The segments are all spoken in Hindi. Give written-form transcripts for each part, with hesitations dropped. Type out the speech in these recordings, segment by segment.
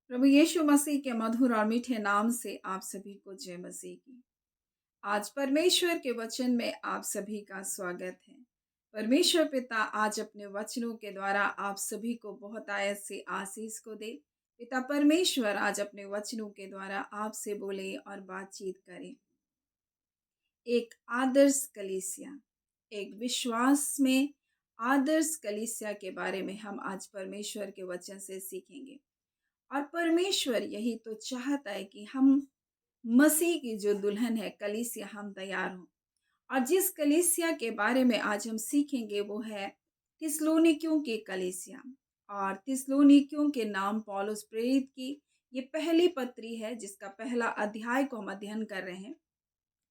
प्रभु यीशु मसीह के मधुर और मीठे नाम से आप सभी को जय मसीह की। आज परमेश्वर के वचन में आप सभी का स्वागत है। परमेश्वर पिता आज अपने वचनों के द्वारा आप सभी को बहुत आयत से आशीष को दे। पिता परमेश्वर आज अपने वचनों के द्वारा आपसे बोले और बातचीत करे। एक आदर्श कलीसिया, एक विश्वास में आदर्श कलीसिया के बारे में हम आज परमेश्वर के वचन से सीखेंगे। और परमेश्वर यही तो चाहता है कि हम मसीह की जो दुल्हन है कलीसिया हम तैयार हों। और जिस कलीसिया के बारे में आज हम सीखेंगे वो है थिस्सलुनीकियों की कलीसिया। और थिस्सलुनीकियों के नाम पौलुस प्रेरित की ये पहली पत्री है जिसका पहला अध्याय को हम अध्ययन कर रहे हैं।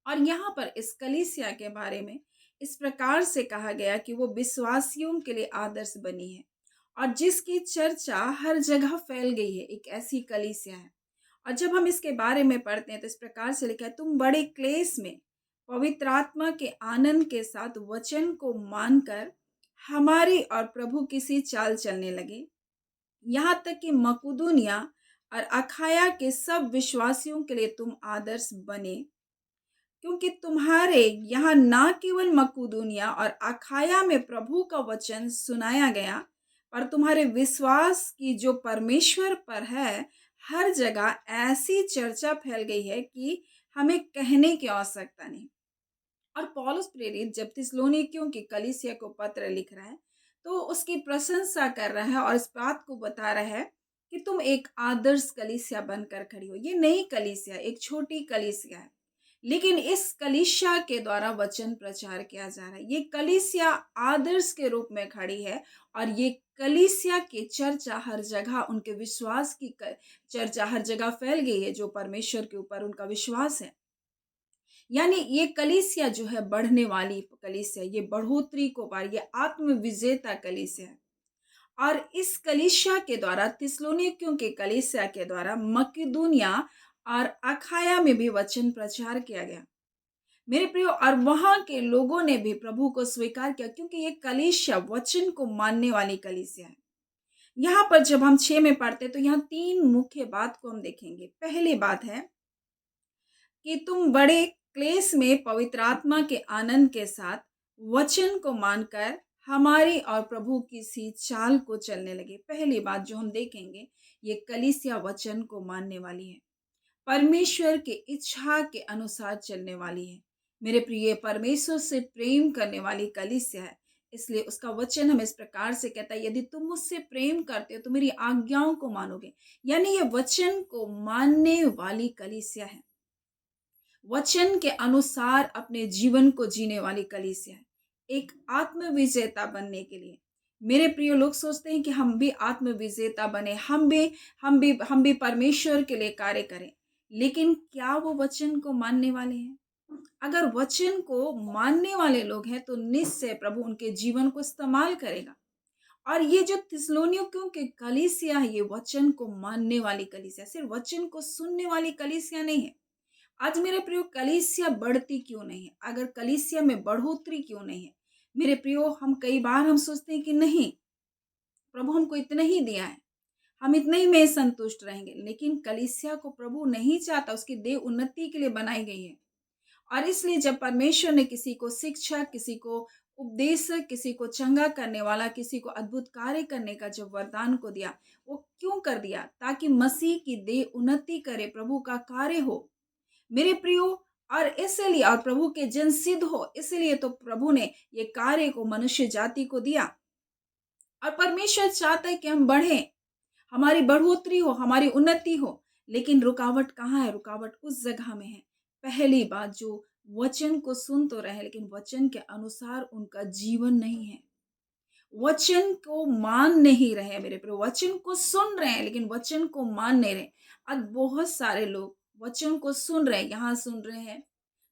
और यहाँ पर इस कलीसिया के बारे में इस प्रकार से कहा गया कि वो विश्वासियों के लिए आदर्श बनी है और जिसकी चर्चा हर जगह फैल गई है, एक ऐसी कलीसिया है। और जब हम इसके बारे में पढ़ते हैं तो इस प्रकार से लिखा है, तुम बड़े क्लेश में पवित्र आत्मा के आनंद के साथ वचन को मानकर हमारी और प्रभु की सी चाल चलने लगे, यहाँ तक कि मकुदुनिया और अखाया के सब विश्वासियों के लिए तुम आदर्श बने, क्योंकि तुम्हारे यहाँ ना केवल मकुदुनिया और अखाया में प्रभु का वचन सुनाया गया, पर तुम्हारे विश्वास की जो परमेश्वर पर है हर जगह ऐसी चर्चा फैल गई है कि हमें कहने की आवश्यकता नहीं। और पौलुस प्रेरित जब थिस्सलुनीकियों की कलीसिया को पत्र लिख रहा है तो उसकी प्रशंसा कर रहा है और इस बात को बता रहा है कि तुम एक आदर्श कलीसिया बनकर खड़ी हो। ये नई कलीसिया, एक छोटी कलीसिया है, लेकिन इस कलीसिया के द्वारा वचन प्रचार किया जा रहा है। ये कलीसिया आदर्श के रूप में खड़ी है और ये कलीसिया की चर्चा हर जगह, उनके विश्वास की चर्चा हर जगह फैल गई है, जो परमेश्वर के ऊपर उनका विश्वास है। यानी ये कलीसिया जो है बढ़ने वाली कलीसिया, ये बढ़ोतरी को पा रही है, आत्मविजेता कलीसिया है। और इस कलीसिया के द्वारा, थिस्सलुनीकियों के कलीसिया के द्वारा मकिदुनिया और अखाया में भी वचन प्रचार किया गया मेरे प्रियो। और वहां के लोगों ने भी प्रभु को स्वीकार किया, क्योंकि ये कलीसिया वचन को मानने वाली कलीसिया है। यहाँ पर जब हम 6 में पढ़ते तो यहाँ 3 मुख्य बात को हम देखेंगे। पहली बात है कि तुम बड़े क्लेश में पवित्र आत्मा के आनंद के साथ वचन को मानकर हमारी और प्रभु की सी चाल को चलने लगे। पहली बात जो हम देखेंगे, ये कलीसिया वचन को मानने वाली है, परमेश्वर के इच्छा के अनुसार चलने वाली है। मेरे प्रिय, परमेश्वर से प्रेम करने वाली कलीसिया है, इसलिए उसका वचन हमें इस प्रकार से कहता है, यदि तुम मुझसे प्रेम करते हो तो मेरी आज्ञाओं को मानोगे। यानी ये वचन को मानने वाली कलीसिया है, वचन के अनुसार अपने जीवन को जीने वाली कलीसिया है। एक आत्मविजेता बनने के लिए मेरे प्रिय, लोग सोचते हैं कि हम भी आत्मविजेता बने, हम भी परमेश्वर के लिए कार्य करें, लेकिन क्या वो वचन को मानने वाले हैं? अगर वचन को मानने वाले लोग हैं तो निश्चय प्रभु उनके जीवन को इस्तेमाल करेगा। और ये जो थिस्सलुनीकियों के कलीसिया है, ये वचन को मानने वाली कलीसिया, सिर्फ वचन को सुनने वाली कलीसिया नहीं है। आज मेरे प्रियो, कलीसिया बढ़ती क्यों नहीं है? अगर कलीसिया में बढ़ोतरी क्यों नहीं है? मेरे प्रियो, हम कई बार हम सोचते हैं कि नहीं, प्रभु हमको इतना ही दिया है, हम इतने ही में संतुष्ट रहेंगे। लेकिन कलीसिया को प्रभु नहीं चाहता, उसकी देह उन्नति के लिए बनाई गई है। और इसलिए जब परमेश्वर ने किसी को शिक्षा, किसी को उपदेश, किसी को चंगा करने वाला, किसी को अद्भुत कार्य करने का जब वरदान को दिया, वो क्यों कर दिया? ताकि मसीह की देह उन्नति करे, प्रभु का कार्य हो मेरे प्रियो। और इसलिए, और प्रभु के जन सिद्ध हो, इसलिए तो प्रभु ने ये कार्य को मनुष्य जाति को दिया। और परमेश्वर चाहता है कि हम बढ़ें, हमारी बढ़ोतरी हो, हमारी उन्नति हो। लेकिन रुकावट कहाँ है? रुकावट उस जगह में है, पहली बात, जो वचन को सुन तो रहे लेकिन वचन के अनुसार उनका जीवन नहीं है, वचन को मान नहीं रहे। मेरे प्रिय, वचन को सुन रहे हैं लेकिन वचन को मान नहीं रहे। आज बहुत सारे लोग वचन को सुन रहे हैं, यहाँ सुन रहे हैं,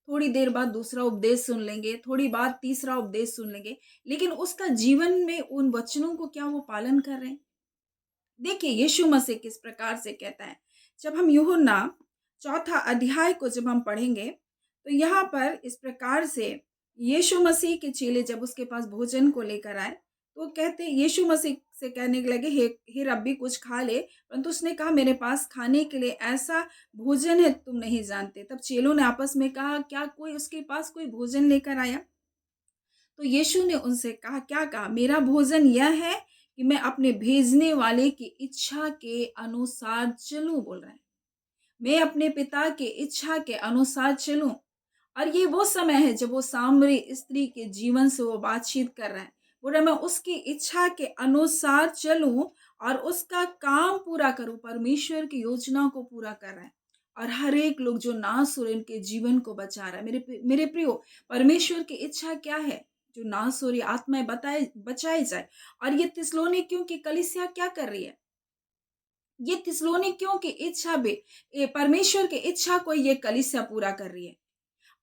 थोड़ी देर बाद दूसरा उपदेश सुन लेंगे, थोड़ी बाद तीसरा उपदेश सुन लेंगे, लेकिन उसका जीवन में उन वचनों को क्या वो पालन कर रहे हैं? देखिए यीशु मसीह किस प्रकार से कहता है। जब हम यूहन्ना 4 अध्याय को जब हम पढ़ेंगे तो यहाँ पर इस प्रकार से यीशु मसीह के चेले जब उसके पास भोजन को लेकर आए तो कहते, यीशु मसीह से कहने लगे, हे रब्बी कुछ खा ले, परंतु उसने कहा मेरे पास खाने के लिए ऐसा भोजन है तुम नहीं जानते। तब चेलों ने आपस में कहा, क्या कोई उसके पास कोई भोजन लेकर आया? तो यीशु ने उनसे कहा, क्या कहा? मेरा भोजन यह है कि मैं अपने भेजने वाले की इच्छा के अनुसार चलूं, बोल रहे हैं। मैं अपने पिता की इच्छा के अनुसार चलूं। और ये वो समय है जब वो सामरी स्त्री के जीवन से वो बातचीत कर रहे हैं। बोल रहे मैं उसकी इच्छा के अनुसार चलूं और उसका काम पूरा करूं, परमेश्वर की योजना को पूरा कर रहे हैं। और हर एक लोग जो नासुर इनके जीवन को बचा रहा है। मेरे प्रियो, परमेश्वर की इच्छा क्या है? जो नासुरी आत्माएं बचाई जाए। और ये थिस्सलुनीकियों की कलीसिया क्या कर रही है? ये थिस्सलुनीकियों की इच्छा भी, ये परमेश्वर की इच्छा को ये कलीसिया पूरा कर रही है।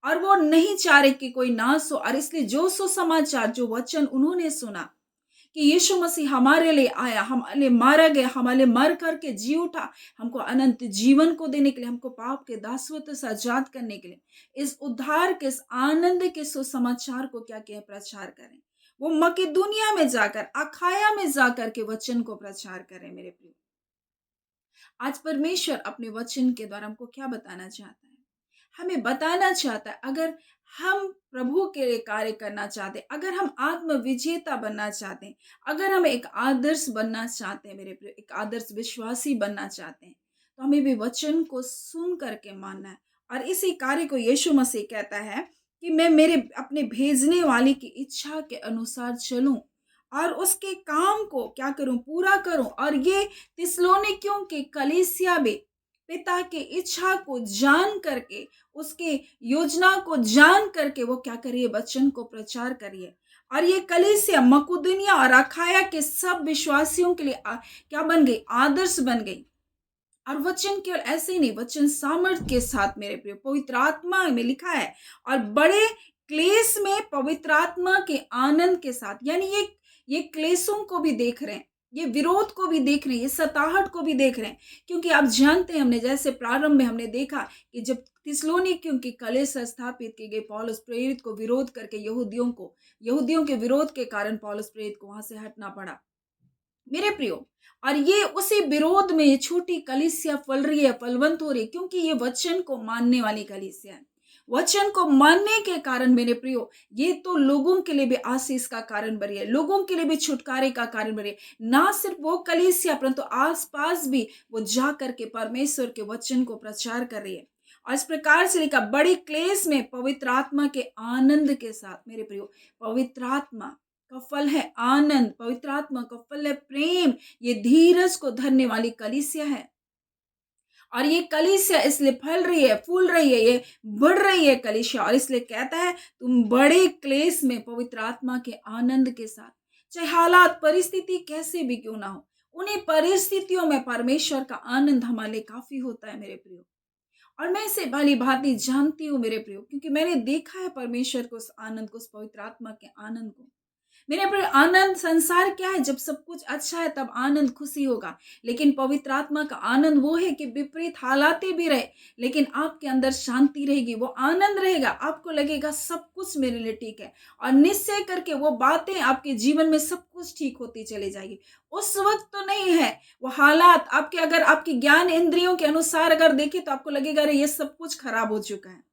और वो नहीं चाह रहे कि कोई नाश हो। और इसलिए जो सुसमाचार, जो वचन उन्होंने सुना कि यीशु मसीह हमारे लिए आया, हमारे लिए मारा गया, हमारे लिए मर करके जी उठा, हमको अनंत जीवन को देने के लिए, हमको पाप के दासत्व से आजाद करने के लिए, इस उद्धार के, इस आनंद के सुसमाचार को क्या किया? प्रचार करें। वो मकिदुनिया में जाकर, अखाया में जाकर के वचन को प्रचार करें। मेरे प्रिय, आज परमेश्वर अपने वचन के द्वारा हमको क्या बताना चाहता है? हमें बताना चाहता है, अगर हम प्रभु के लिए कार्य करना चाहते हैं, अगर हम आत्म विजेता बनना चाहते हैं, अगर हम एक आदर्श बनना चाहते हैं, मेरे प्रिय, एक आदर्श विश्वासी बनना चाहते हैं, तो हमें भी वचन को सुन करके मानना है। और इसी कार्य को यीशु मसीह कहता है कि मैं मेरे अपने भेजने वाले की इच्छा के अनुसार चलूं और उसके काम को क्या करूं? पूरा करूं। और ये थिस्सलुनीकियों के कलीसिया भी पिता की इच्छा को जान करके, उसके योजना को जान करके वो क्या करिए? वचन को प्रचार करिए। और ये कलीसिया मकुदुनिया और अखाया के सब विश्वासियों के लिए क्या बन गई? आदर्श बन गई। और वचन केवल ऐसे ही नहीं, वचन सामर्थ के साथ, मेरे प्रिय, पवित्र आत्मा में लिखा है। और बड़े क्लेश में पवित्र आत्मा के आनंद के साथ, यानी ये क्लेशों को भी देख रहे हैं, ये विरोध को भी देख रहे हैं, ये सताहट को भी देख रहे हैं। क्योंकि आप जानते हैं, हमने जैसे प्रारंभ में हमने देखा कि जब थिस्सलुनीकियों की कलीसिया स्थापित की गई, पौलुस प्रेरित को विरोध करके यहूदियों के विरोध के कारण पौलुस प्रेरित को वहां से हटना पड़ा, मेरे प्रियो। और ये उसी विरोध में ये छोटी कलीसिया फल रही है, फलवंत हो रही है, क्योंकि ये वचन को मानने वाली कलीसिया है। वचन को मानने के कारण, मेरे प्रियो, ये तो लोगों के लिए भी आशीष का कारण बन रही है, लोगों के लिए भी छुटकारे का कारण बन रही है। ना सिर्फ वो कलीसिया, परंतु आसपास भी वो जा करके परमेश्वर के वचन को प्रचार कर रही है। और इस प्रकार से लिखा, बड़ी क्लेश में पवित्र आत्मा के आनंद के साथ, मेरे प्रियो, पवित्र आत्मा का फल है आनंद, पवित्र आत्मा का फल है प्रेम, ये धीरज को धरने वाली कलीसिया है। और ये कलीसिया इसलिए फल रही है, फूल रही है, ये बढ़ रही है कलीसिया। और इसलिए कहता है, तुम बड़े क्लेश में पवित्र आत्मा के आनंद के साथ, चाहे हालात परिस्थिति कैसे भी क्यों ना हो, उन्हीं परिस्थितियों में परमेश्वर का आनंद हमारे लिए काफी होता है, मेरे प्रियो। और मैं इसे भली भांति जानती हूँ, मेरे प्रियो, क्योंकि मैंने देखा है परमेश्वर को, उस आनंद को, उस पवित्र आत्मा के आनंद को। मेरे प्रिय, आनंद संसार क्या है? जब सब कुछ अच्छा है तब आनंद, खुशी होगा। लेकिन पवित्र आत्मा का आनंद वो है कि विपरीत हालातें भी रहे, लेकिन आपके अंदर शांति रहेगी, वो आनंद रहेगा। आपको लगेगा सब कुछ मेरे लिए ठीक है, और निश्चय करके वो बातें आपके जीवन में सब कुछ ठीक होती चली जाएगी। उस वक्त तो नहीं है वो हालात आपके, अगर आपकी ज्ञान इंद्रियों के अनुसार अगर देखें तो आपको लगेगा अरे ये सब कुछ खराब हो चुका है,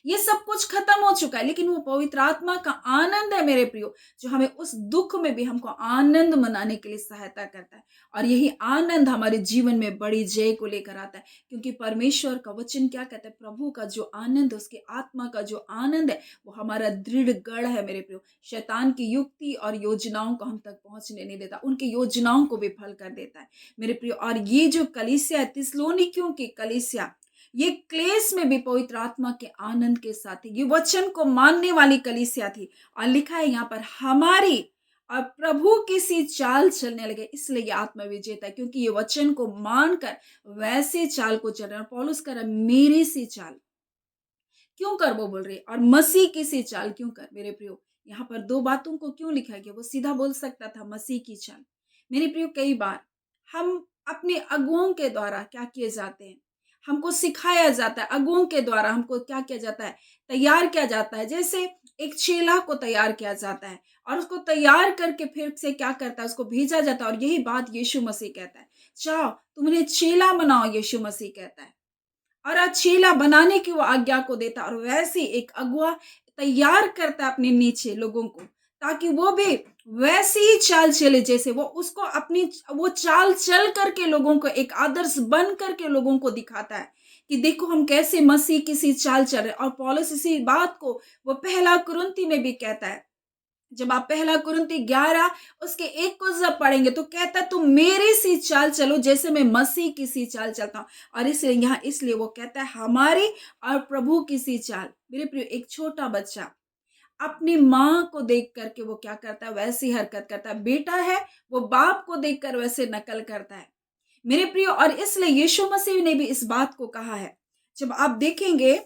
ये सब कुछ खत्म हो चुका है। लेकिन वो पवित्र आत्मा का आनंद है, मेरे प्रियो, जो हमें उस दुख में भी हमको आनंद मनाने के लिए सहायता करता है। और यही आनंद हमारे जीवन में बड़ी जय को लेकर आता है। क्योंकि परमेश्वर का वचन क्या कहता है? प्रभु का जो आनंद, उसके आत्मा का जो आनंद है, वो हमारा दृढ़ गढ़ है, मेरे प्रियो। शैतान की युक्ति और योजनाओं को हम तक पहुंचने नहीं देता, उनकी योजनाओं को विफल कर देता है, मेरे प्रियो। और ये जो कलीसिया है, थिस्सलुनीकियों की कलीसिया, ये क्लेश में भी पवित्र आत्मा के आनंद के साथ थी। ये वचन को मानने वाली कलीसिया थी। और लिखा है यहाँ पर, हमारी और प्रभु की सी चाल चलने लगे, इसलिए ये आत्मा विजेता है, क्योंकि ये वचन को मानकर वैसे चाल को चल रहे हैं। पौलुस कह रहा है, मेरी सी चाल क्यों कर, वो बोल रही है, और मसीह की सी चाल क्यों कर। मेरे प्रियो, यहाँ पर दो बातों को क्यों लिखा गया? वो सीधा बोल सकता था मसीह की चाल। मेरे प्रियो, कई बार हम अपने अगुओं के द्वारा क्या किए जाते हैं, हमको सिखाया जाता है, अगुओं के द्वारा हमको क्या किया जाता है, तैयार किया जाता है। जैसे एक चेला को तैयार किया जाता है और उसको तैयार करके फिर से क्या करता है, उसको भेजा जाता है। और यही बात यीशु मसीह कहता है, जाओ तुम उन्हें चेला बनाओ, यीशु मसीह कहता है। और चेला बनाने की वो आज्ञा को देता है, और वैसे ही एक अगुआ तैयार करता है अपने नीचे लोगों को, ताकि वो भी वैसे ही चाल चले जैसे वो, उसको अपनी वो चाल चल करके लोगों को एक आदर्श बन करके लोगों को दिखाता है कि देखो हम कैसे मसीह की सी चाल चल रहे। और पौलुस इसी बात को वो पहला कुरिन्ती में भी कहता है। जब आप पहला कुरिन्ती 11 उसके 1 को जब पढ़ेंगे तो कहता है तुम मेरी सी चाल चलो जैसे मैं मसीह की सी चाल चलता हूँ। और इसलिए यहाँ इसलिए वो कहता है हमारी और प्रभु की सी चाल। मेरे प्रिय, एक छोटा बच्चा अपनी माँ को देख करके वो क्या करता है, वैसी हरकत करता है। बेटा है, वो बाप को देखकर वैसे नकल करता है मेरे प्रिय। और इसलिए यीशु मसीह ने भी इस बात को कहा है। जब आप देखेंगे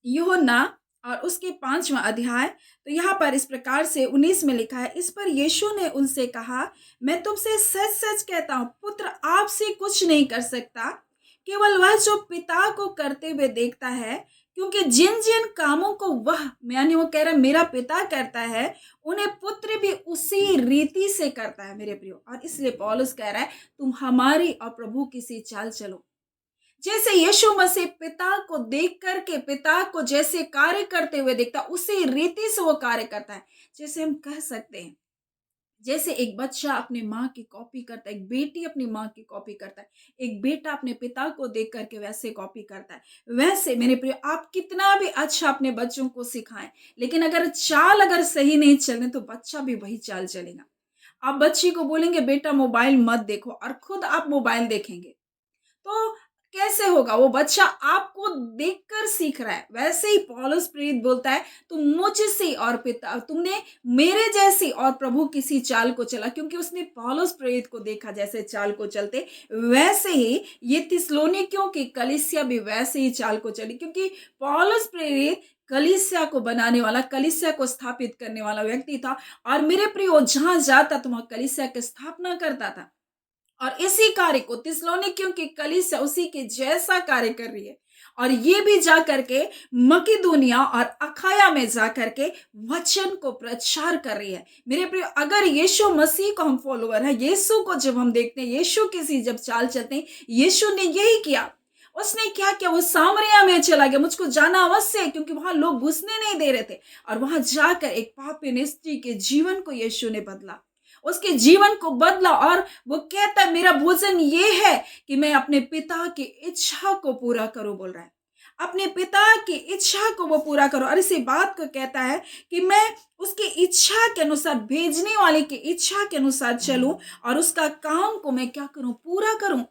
यूहन्ना और उसके 5वां अध्याय, तो यहाँ पर इस प्रकार से 19 में लिखा है, इस पर यीशु ने उनसे कहा, मैं तुमसे सच सच कहता हूँ, पुत्र आपसे कुछ नहीं कर सकता, केवल वह जो पिता को करते हुए देखता है। क्योंकि जिन जिन कामों को वह, यानी वो कह रहा है मेरा पिता करता है, उन्हें पुत्र भी उसी रीति से करता है मेरे प्रियो। और इसलिए पौलुस कह रहा है तुम हमारी और प्रभु की सी चाल चलो। जैसे यीशु मसीह पिता को देख करके, पिता को जैसे कार्य करते हुए देखता, उसी रीति से वो कार्य करता है। जैसे हम कह सकते हैं, जैसे एक बच्चा अपने माँ की कॉपी करता है, एक बेटी अपनी माँ की कॉपी करता है, एक बेटा अपने पिता को देख करके वैसे कॉपी करता है। वैसे मेरे प्रिय, आप कितना भी अच्छा अपने बच्चों को सिखाएं, लेकिन अगर चाल अगर सही नहीं चलने तो बच्चा भी वही चाल चलेगा। आप बच्ची को बोलेंगे बेटा मोबाइल मत देखो, और खुद आप मोबाइल देखेंगे, तो कैसे होगा? वो बच्चा आपको देखकर सीख रहा है। वैसे ही पौलुस प्रेरित बोलता है तुम मुझसे और पिता, तुमने मेरे जैसी और प्रभु किसी चाल को चला। क्योंकि उसने पौलुस प्रेरित को देखा जैसे चाल को चलते, वैसे ही ये थिस्सलुनीकियों की कलीसिया भी वैसे ही चाल को चली। क्योंकि पौलुस प्रेरित कलीसिया को बनाने वाला, कलीसिया को स्थापित करने वाला व्यक्ति था। और मेरे प्रियो, जहां जाता तो वहां कलीसिया की स्थापना करता था। और इसी कार्य को थिस्सलुनीकियों की कलीसिया उसी के जैसा कार्य कर रही है। और ये भी जा करके मकिदुनिया और अखाया में जा करके वचन को प्रचार कर रही है। मेरे प्रिय, अगर यीशु मसीह को हम फॉलोअर है, यीशु को जब हम देखते हैं, यीशु किसी जब चाल चलते हैं, यीशु ने यही किया। उसने क्या किया? वो सामरिया में चला गया, मुझको जाना अवश्य है, क्योंकि वहां लोग घुसने नहीं दे रहे थे। और वहां जाकर एक पापी स्त्री के जीवन को यीशु ने बदला, उसके जीवन को बदला। और वो कहता है मेरा भोजन ये है कि मैं अपने पिता की इच्छा को पूरा करूं, बोल रहा है अपने पिता की इच्छा को वो पूरा करो। और इसी बात को कहता है कि मैं उसकी इच्छा के अनुसार, भेजने वाले की इच्छा के अनुसार चलूं, और उसका काम को मैं क्या करूं, पूरा करूं।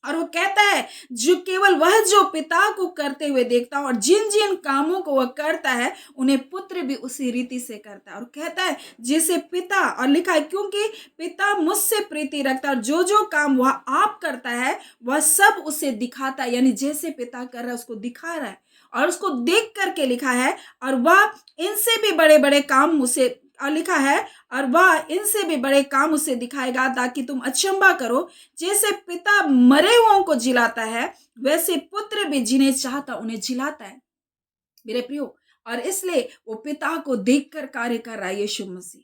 और वो कहता है जो केवल वह जो पिता को करते हुए देखता है, और जिन जिन कामों को वह करता है उन्हें पुत्र भी उसी रीति से करता है। और कहता है जैसे पिता, और लिखा है क्योंकि पिता मुझसे प्रीति रखता है, और जो जो काम वह आप करता है वह सब उसे दिखाता है। यानी जैसे पिता कर रहा है उसको दिखा रहा है, और उसको देख करके लिखा है, और वह इनसे भी बड़े बड़े काम उसे, और लिखा है और वह इनसे भी बड़े काम उसे दिखाएगा, ताकि तुम अचंभा करो। जैसे पिता मरे हुओं को जिलाता है, वैसे पुत्र भी जिन्हें चाहता उन्हें जिलाता है मेरे प्रियो। और इसलिए वो पिता को देखकर कार्य कर रहा है। यीशु मसीह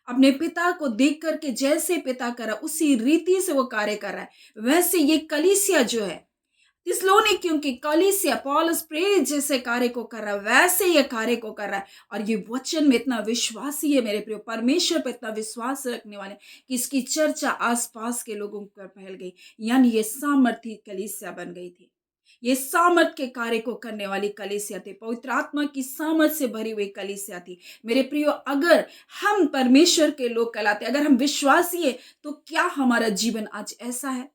अपने पिता को देख करके जैसे पिता कर रहा है उसी रीति से वो कार्य कर रहा है। वैसे ये कलीसिया जो है, थिस्सलुनीकियों की कलीसिया, पौलुस प्रेरित जैसे कार्य को कर रहा है वैसे ये कार्य को कर रहा है। और ये वचन में इतना विश्वासी है मेरे प्रियो, परमेश्वर पे इतना विश्वास रखने वाले कि इसकी चर्चा आसपास के लोगों पर फैल गई। यानी ये सामर्थी कलीसिया बन गई थी, ये सामर्थ के कार्य को करने वाली कलीसिया थी, पवित्र आत्मा की सामर्थ से भरी हुई कलीसिया थी मेरे प्रियो। अगर हम परमेश्वर के लोग कहलाते, अगर हम विश्वासी है, तो क्या हमारा जीवन आज ऐसा है?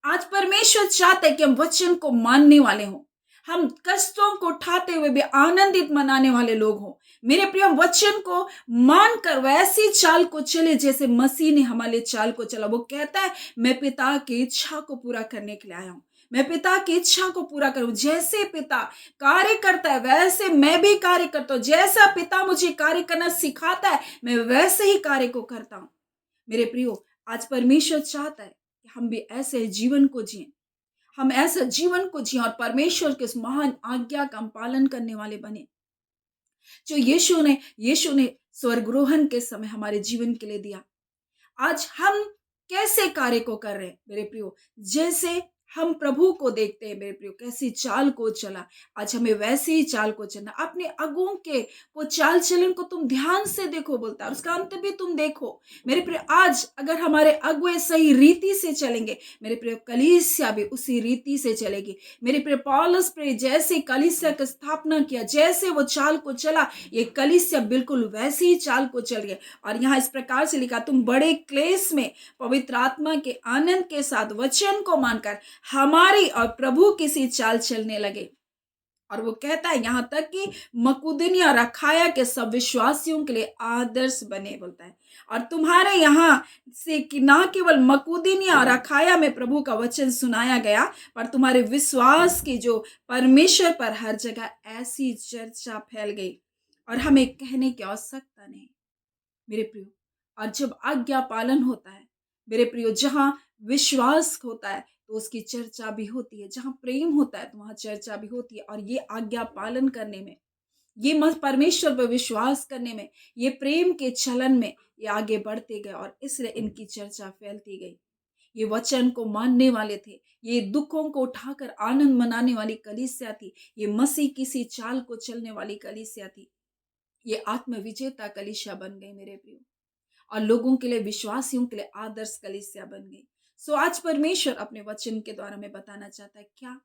आज परमेश्वर चाहता है कि हम वचन को मानने वाले हों, हम कष्टों को उठाते हुए भी आनंदित मनाने वाले लोग हों मेरे प्रिय। हम वचन को मानकर वैसी चाल को चले जैसे मसीह ने हमारे लिए चाल को चला। वो कहता है मैं पिता की इच्छा को पूरा करने के लिए आया हूं, मैं पिता की इच्छा को पूरा करूं। जैसे पिता कार्य करता है वैसे मैं भी कार्य करता हूं, जैसा पिता मुझे कार्य करना सिखाता है मैं वैसे ही कार्य को करता हूं मेरे प्रियो। आज परमेश्वर चाहता है कि हम भी ऐसे जीवन को जिएं, हम ऐसा जीवन को जिए और परमेश्वर के उस महान आज्ञा का हम पालन करने वाले बने, जो यीशु ने स्वर्गरोहण के समय हमारे जीवन के लिए दिया। आज हम कैसे कार्य को कर रहे हैं मेरे प्रियो, जैसे हम प्रभु को देखते हैं मेरे प्रियो, कैसी चाल को चला, आज हमें वैसे ही चाल को चलना। अपने अगुओं के वो चाल चलन को तुम ध्यान से देखो बोलता है, उसका अंत भी तुम देखो मेरे प्रियो। आज अगर हमारे अगुए सही रीति से चलेंगे मेरे प्रियो, कलीसिया भी उसी रीति से चलेगी मेरे प्रियो। पौलुस प्रिय जैसे कलीसिया की स्थापना किया, जैसे वो चाल को चला, ये कलीसिया बिल्कुल वैसी ही चाल को चल गया। और यहाँ इस प्रकार से लिखा, तुम बड़े क्लेश में पवित्र आत्मा के आनंद के साथ वचन को मानकर हमारी और प्रभु की सी चाल चलने लगे। और वो कहता है यहाँ तक कि मकुदुनिया रखाया के सब विश्वासियों के लिए आदर्श बने बोलता है। और तुम्हारे यहाँ से कि ना केवल मकुदुनिया रखाया में प्रभु का वचन सुनाया गया, पर तुम्हारे विश्वास की जो परमेश्वर पर हर जगह ऐसी चर्चा फैल गई और हमें कहने की आवश्यकता नहीं मेरे प्रियो। और जब आज्ञा पालन होता है मेरे प्रियो, जहाँ विश्वास होता है तो उसकी चर्चा भी होती है, जहाँ प्रेम होता है तो वहाँ चर्चा भी होती है। और ये आज्ञा पालन करने में, ये परमेश्वर पर विश्वास करने में, ये प्रेम के चलन में ये आगे बढ़ते गए और इसलिए इनकी चर्चा फैलती गई। ये वचन को मानने वाले थे, ये दुखों को उठाकर आनंद मनाने वाली कलीसिया थी, ये मसीह किसी चाल को चलने वाली कलीसिया थी, ये आत्मविजेता कलीसिया बन गई मेरे प्रियो। और लोगों के लिए, विश्वासियों के लिए आदर्श कलीसिया बन गई। सो आज परमेश्वर अपने वचन के द्वारा में बताना चाहता है, क्या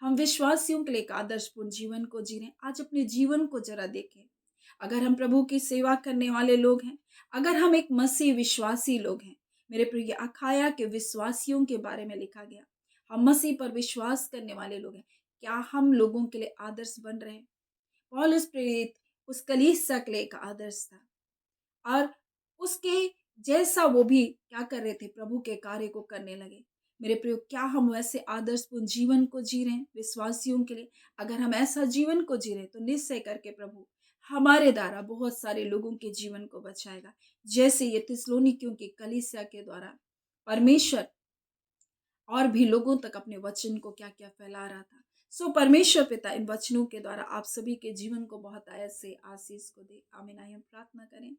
हम विश्वासियों के लिए एक आदर्शपूर्ण जीवन को जी रहे हैं? आज अपने जीवन को जरा देखें। अगर हम प्रभु की सेवा करने वाले लोग हैं, अगर हम एक मसीह विश्वासी लोग हैं मेरे प्रिय, अखाया के विश्वासियों के बारे में लिखा गया, हम मसीह पर विश्वास करने वाले लोग हैं, क्या हम लोगों के लिए आदर्श बन रहे हैं? पौलुस प्रेरित उस कलीसिया के लिए एक आदर्श था और उसके जैसा वो भी क्या कर रहे थे, प्रभु के कार्य को करने लगे मेरे प्रियो। क्या हम वैसे आदर्शपूर्ण जीवन को जी रहे हैं विश्वासियों के लिए? अगर हम ऐसा जीवन को जी रहे हैं तो निश्चय करके प्रभु हमारे द्वारा बहुत सारे लोगों के जीवन को बचाएगा, जैसे ये थिस्सलुनीकियों की कलीसिया के द्वारा परमेश्वर और भी लोगों तक अपने वचन को क्या क्या फैला रहा था। सो परमेश्वर पिता इन वचनों के द्वारा आप सभी के जीवन को बहुत ऐसे आशीष को दे। आमीन। आइए हम प्रार्थना करें।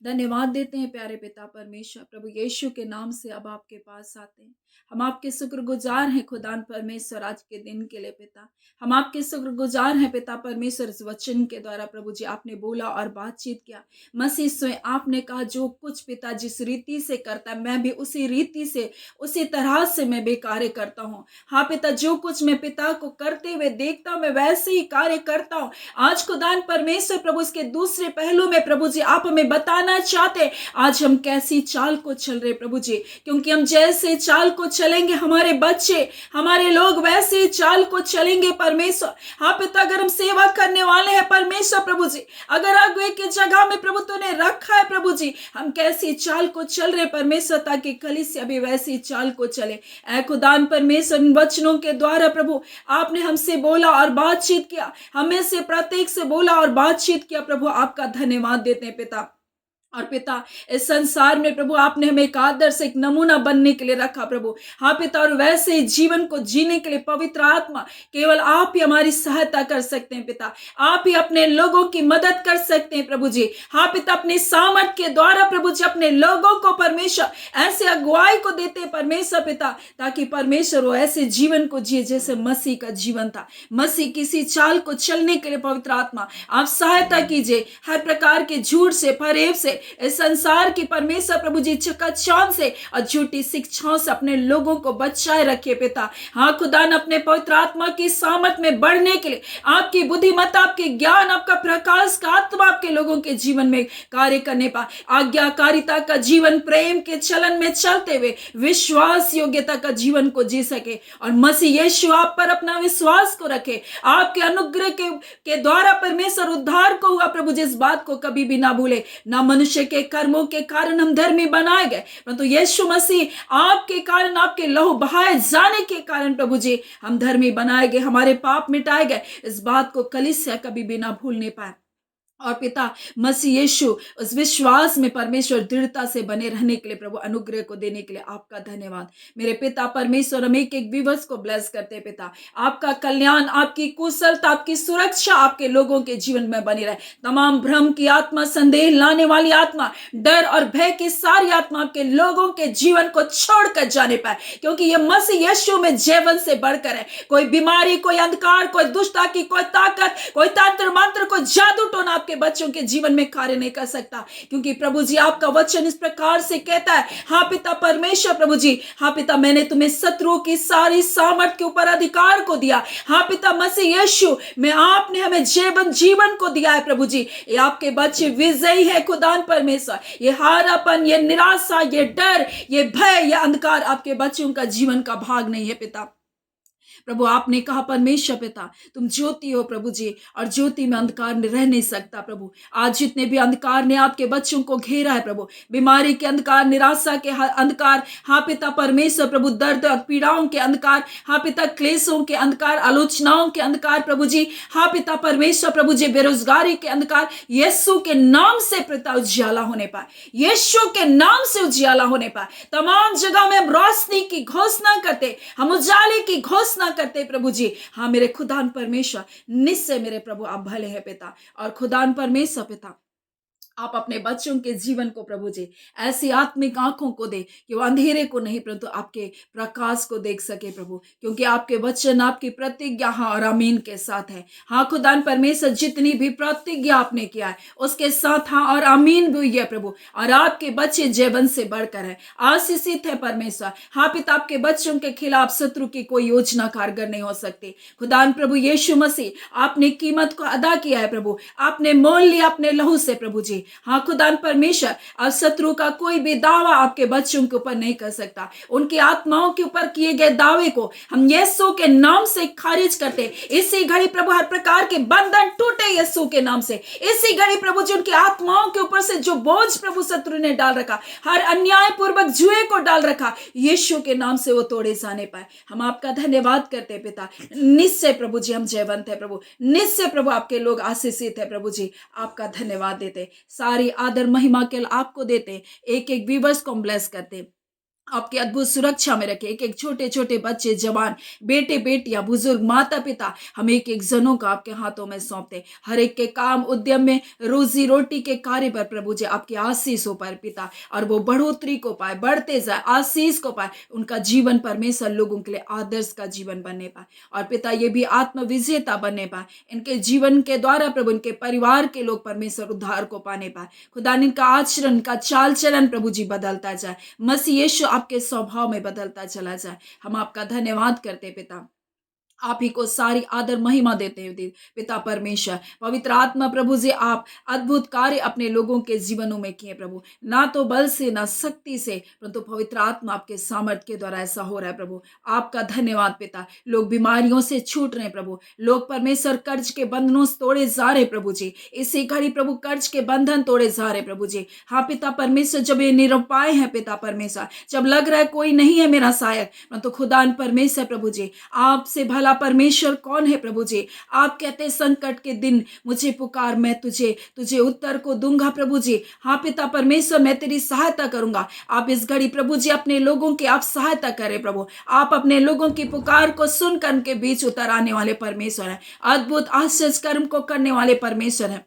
धन्यवाद देते हैं प्यारे पिता परमेश्वर, प्रभु यीशु के नाम से अब आपके पास आते हैं। हम आपके शुक्रगुजार हैं खुदान परमेश्वर आज के दिन के लिए पिता। हम आपके शुक्रगुजार हैं पिता परमेश्वर, इस वचन के द्वारा प्रभु जी आपने बोला और बातचीत किया। मसीह स्वयं आपने कहा, जो कुछ पिता जिस रीति से करता है मैं भी उसी रीति से, उसी तरह से मैं भी कार्य करता हूँ। हाँ पिता, जो कुछ मैं पिता को करते हुए देखता हूँ मैं वैसे ही कार्य करता हूँ। आज खुदान परमेश्वर प्रभु इसके दूसरे पहलू में प्रभु जी आप हमें बताना चाहते आज हम कैसी चाल को चल रहे प्रभु जी, क्योंकि हम जैसे चाल को चलेंगे हमारे बच्चे, हमारे लोग वैसे चाल को चलेंगे परमेश्वर। हाँ पिता, अगर हम सेवा करने वाले हैं परमेश्वर प्रभु जी, अगर अगुवे की जगह में प्रभु तूने रखा है प्रभु जी, हम कैसी चाल को चल रहे परमेश्वर, ताकि कलीसिया भी वैसी चाल को चले। ऐ खुदान परमेश्वर, इन वचनों के द्वारा प्रभु आपने हमसे बोला और बातचीत किया, हमें से प्रत्येक से बोला और बातचीत किया प्रभु, आपका धन्यवाद देते हैं पिता। और पिता इस संसार में प्रभु आपने हमें एक आदर्श, एक नमूना बनने के लिए रखा प्रभु। हाँ पिता, और वैसे जीवन को जीने के लिए पवित्र आत्मा केवल आप ही हमारी सहायता कर सकते हैं पिता। आप ही अपने लोगों की मदद कर सकते हैं प्रभु जी। हाँ पिता, अपने सामर्थ के द्वारा प्रभु जी अपने लोगों को परमेश्वर ऐसे अगुवाई को देते हैं परमेश्वर पिता, ताकि परमेश्वर वो ऐसे जीवन को जिए जैसे मसीह का जीवन था। मसीह किसी चाल को चलने के लिए पवित्र आत्मा आप सहायता कीजिए, हर प्रकार के झूठ से, फरेब से, इस संसार की परमेश्वर प्रभु जी चकाचौंध से और झूठी शिक्षाओं से अपने लोगों को बचाए रखिए पिता। हाँ खुदान, अपने पवित्र आत्मा की सामर्थ में बढ़ने के लिए आपकी बुद्धिमत्ता, आपके ज्ञान, आपका प्रकाश का आत्मा आपके लोगों के जीवन में कार्य करने पाए। आज्ञाकारिता का जीवन, प्रेम के चलन में चलते हुए विश्वास योग्यता का जीवन को जी सके और मसीह यीशु आप पर अपना विश्वास को रखे। आपके अनुग्रह के द्वारा परमेश्वर उद्धार को हुआ प्रभु, जिस बात को कभी भी ना भूले। ना मनुष्य के कर्मों के कारण हम धर्मी बनाए गए, परंतु यीशु मसीह आपके कारण, आपके लहू बहाए जाने के कारण प्रभु जी हम धर्मी बनाए गए, हमारे पाप मिटाए गए। इस बात को कलीसिया कभी भी ना भूलने पाए। और पिता मसीह यीशु उस विश्वास में परमेश्वर दृढ़ता से बने रहने के लिए प्रभु अनुग्रह को देने के लिए आपका धन्यवाद। मेरे पिता परमेश्वर, हम एक एक व्यूअर्स को ब्लेस करते हैं पिता। आपका कल्याण, आपकी कुशलता, आपकी सुरक्षा आपके लोगों के जीवन में बनी रहे। तमाम भ्रम की आत्मा, संदेह लाने वाली आत्मा, डर और भय की सारी आत्मा आपके लोगों के जीवन को छोड़कर जाने पाए, क्योंकि ये मसीह यीशु में जीवन से बढ़कर है। कोई बीमारी, कोई अंधकार, कोई दुष्टता की कोई ताकत, कोई तंत्र मंत्र, कोई जादू टोना आपके बच्चों के जीवन में कार्य नहीं कर सकता, क्योंकि प्रभु जी आपका वचन इस प्रकार से कहता है, हाँ पिता परमेश्वर, प्रभु जी, हाँ पिता, मैंने तुम्हें शत्रुओं की सारी सामर्थ के ऊपर अधिकार को दिया। हाँ पिता मसीह यीशु में आपने हमें जीवन को दिया है प्रभु जी। ये आपके बच्चे विजयी है खुदान परमेश्वर। ये हारापन, ये निराशा, ये डर, ये भय, ये अंधकार आपके बच्चों का जीवन का भाग नहीं है पिता। प्रभु आपने कहा परमेश्वर पिता, तुम ज्योति हो प्रभु जी, और ज्योति में अंधकार रह नहीं सकता प्रभु। आज जितने भी अंधकार ने आपके बच्चों को घेरा है प्रभु, बीमारी के अंधकार, निराशा के अंधकार, हाँ पिता परमेश्वर प्रभु, दर्द और पीड़ाओं के अंधकार, हाँ पिता क्लेशों के अंधकार, आलोचनाओं के अंधकार प्रभु जी, हाँ पिता परमेश्वर प्रभु जी, बेरोजगारी के अंधकार, यीशु के नाम से पिता उजियाला होने पाए, यीशु के नाम से उजियाला होने पाए। तमाम जगह में हम रोशनी की घोषणा करते, हम उजाले की घोषणा करते प्रभु जी। हाँ मेरे खुदान परमेश्वर, निश्चय मेरे प्रभु आप भले हैं पिता, और खुदान परमेश्वर पिता, आप अपने बच्चों के जीवन को प्रभु जी ऐसी आत्मिक आंखों को दे कि वो अंधेरे को नहीं परंतु आपके प्रकाश को देख सके प्रभु, क्योंकि आपके वचन, आपकी प्रतिज्ञा हाँ और आमीन के साथ है। हाँ खुदान परमेश्वर, जितनी भी प्रतिज्ञा आपने किया है उसके साथ हाँ और आमीन भी हुई है प्रभु, और आपके बच्चे जीवन से बढ़कर है, आशीषित है परमेश्वर। हाँ पिता, आपके बच्चों के खिलाफ शत्रु की कोई योजना कारगर नहीं हो सकती। खुदान प्रभु यीशु मसीह, आपने कीमत को अदा किया है प्रभु, आपने मोल लिया अपने लहू से प्रभु जी। हाँ खुदान परमेश्वर, अब शत्रु का कोई भी दावा आपके बच्चों के ऊपर नहीं कर सकता। उनकी आत्माओं के ऊपर किए गए दावे को हम यीशु के नाम से खारिज करते। इसी घड़ी प्रभु हर प्रकार के बंधन टूटे यीशु के नाम से। इसी घड़ी प्रभु जी उनकी आत्माओं के ऊपर से जो बोझ प्रभु शत्रु ने डाल रखा, हर अन्याय पूर्वक जुए को डाल रखा, यीशु के नाम से वो तोड़े जाने पाए। हम आपका धन्यवाद करते पिता। निश्चय प्रभु जी हम जयवंत है प्रभु, निश्चय प्रभु आपके लोग आशीषित है प्रभु जी। आपका धन्यवाद देते, सारी आदर महिमा के आपको देते, एक एक व्यूअर्स को ब्लेस करते, आपकी अद्भुत सुरक्षा में रखे। एक एक छोटे छोटे बच्चे, जवान, बेटे बेटियां, बुजुर्ग, माता पिता, हम एक एक जनों का आपके हाथों में सौंपते। हर एक के काम उद्यम में, रोजी रोटी के कार्य पर प्रभु जी आपकी आशीष हो पाए पिता, और वो बढ़ोतरी को पाए, बढ़ते जाए, आशीष को पाए, उनका जीवन परमेश्वर लोगों के लिए आदर्श का जीवन बनने पाए, और पिता ये भी आत्म विजेता बनने पाए। इनके जीवन के द्वारा प्रभु इनके परिवार के लोग परमेश्वर उद्धार को पाने पाए। खुदा इनका आचरण, का चाल चलन प्रभु जी बदलता जाए, मसीह यीशु आपके स्वभाव में बदलता चला जाए। हम आपका धन्यवाद करते पिता, आप ही को सारी आदर महिमा देते हैं पिता परमेश्वर। पवित्र आत्मा प्रभु जी, आप अद्भुत कार्य अपने लोगों के जीवनों में किए प्रभु, ना तो बल से ना शक्ति से, परंतु पवित्र आत्मा आपके सामर्थ्य के द्वारा ऐसा हो रहा है प्रभु। आपका धन्यवाद पिता। लोग बीमारियों से छूट रहे हैं प्रभु, लोग परमेश्वर कर्ज के बंधनों से तोड़े जा रहे प्रभु जी। इसी घड़ी प्रभु कर्ज के बंधन तोड़े जा रहे प्रभु जी। हाँ पिता परमेश्वर, जब ये निरुपाय है पिता परमेश्वर, जब लग रहा है कोई नहीं है मेरा सहायक, परंतु खुदान परमेश्वर प्रभु जी, आपसे भला परमेश्वर कौन है प्रभु जी। आप कहते संकट के दिन मुझे पुकार, मैं तुझे तुझे उत्तर को दूंगा प्रभु जी। हाँ पिता परमेश्वर, मैं तेरी सहायता करूंगा। आप इस घड़ी प्रभु जी अपने लोगों की आप सहायता करें प्रभु। आप अपने लोगों की पुकार को सुनकर उनके बीच उतर आने वाले परमेश्वर हैं। अद्भुत आश्चर्य कर्म को करने वाले परमेश्वर हैं।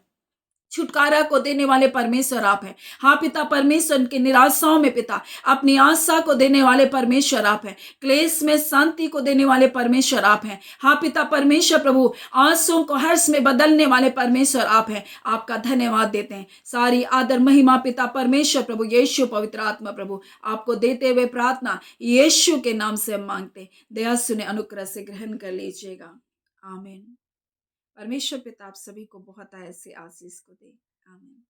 छुटकारा को देने वाले परमेश्वर आप हैं। हाँ पिता परमेश्वर, की निराशाओं में पिता अपनी आशा को देने वाले परमेश्वर आप हैं। क्लेश में शांति को देने वाले परमेश्वर आप हैं। हाँ पिता परमेश्वर प्रभु, आंसुओं को हर्ष में बदलने वाले परमेश्वर आप हैं। आपका धन्यवाद देते हैं। सारी आदर महिमा पिता परमेश्वर प्रभु यीशु पवित्र आत्मा प्रभु आपको देते हुए प्रार्थना यीशु के नाम से हम मांगते, दया सुने अनुग्रह से ग्रहण कर लीजिएगा। आमीन। परमेश्वर पिता आप सभी को बहुत ऐसे आशीष को दे। आमीन।